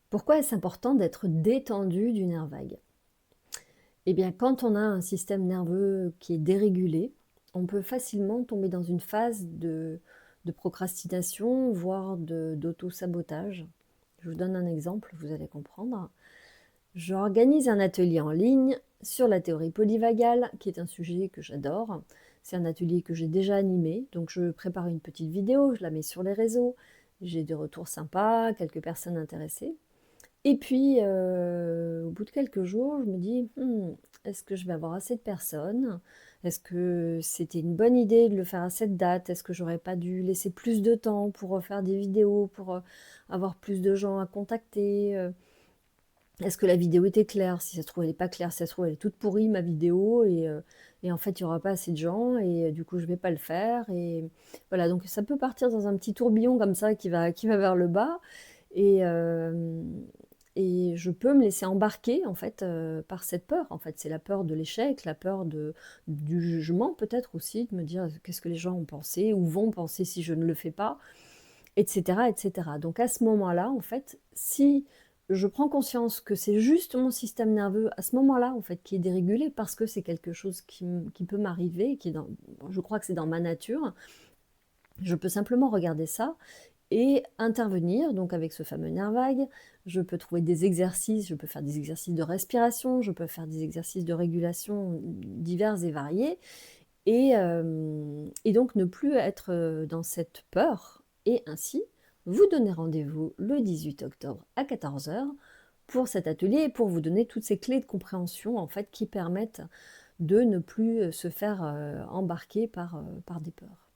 Pourquoi est-ce important d'être détendu du nerf vague? Eh bien, quand on a un système nerveux qui est dérégulé, on peut facilement tomber dans une phase de procrastination, voire d'auto-sabotage. Je vous donne un exemple, vous allez comprendre. J'organise un atelier en ligne sur la théorie polyvagale, qui est un sujet que j'adore. C'est un atelier que j'ai déjà animé, donc je prépare une petite vidéo, je la mets sur les réseaux. J'ai des retours sympas, quelques personnes intéressées. Et puis, au bout de quelques jours, je me dis: est-ce que je vais avoir assez de personnes? Est-ce que c'était une bonne idée de le faire à cette date? Est-ce que j'aurais pas dû laisser plus de temps pour refaire des vidéos, pour, avoir plus de gens à contacter, Est-ce que la vidéo était claire? Si ça se trouve, elle est pas claire, si ça se trouve, elle est toute pourrie ma vidéo et en fait, il y aura pas assez de gens et du coup, je vais pas le faire et voilà, donc ça peut partir dans un petit tourbillon comme ça qui va vers le bas et je peux me laisser embarquer en fait, par cette peur. En fait, c'est la peur de l'échec, la peur du jugement peut-être aussi, de me dire: «Qu'est-ce que les gens ont pensé ou vont penser si je ne le fais pas?» et cetera et cetera. Donc à ce moment-là, en fait, si je prends conscience que c'est juste mon système nerveux, à ce moment-là, en fait, qui est dérégulé parce que c'est quelque chose qui peut m'arriver, qui est dans je crois que c'est dans ma nature, je peux simplement regarder ça et intervenir donc avec ce fameux nerf vague. Je peux trouver des exercices, je peux faire des exercices de respiration, je peux faire des exercices de régulation divers et variés et donc ne plus être, dans cette peur et ainsi vous donner rendez-vous le 18 octobre à 14 heures pour cet atelier et pour vous donner toutes ces clés de compréhension, en fait, qui permettent de ne plus, se faire, embarquer par des peurs.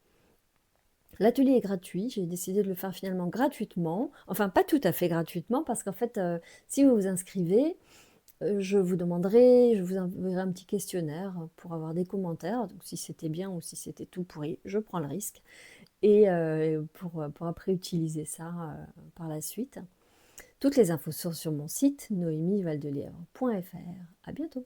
L'atelier est gratuit, j'ai décidé de le faire finalement gratuitement, enfin pas tout à fait gratuitement parce qu'en fait, si vous vous inscrivez, je vous enverrai un petit questionnaire pour avoir des commentaires, donc si c'était bien ou si c'était tout pourri, je prends le risque et pour après utiliser ça, par la suite. Toutes les infos sont sur mon site noémievaldelièvre.fr. À bientôt.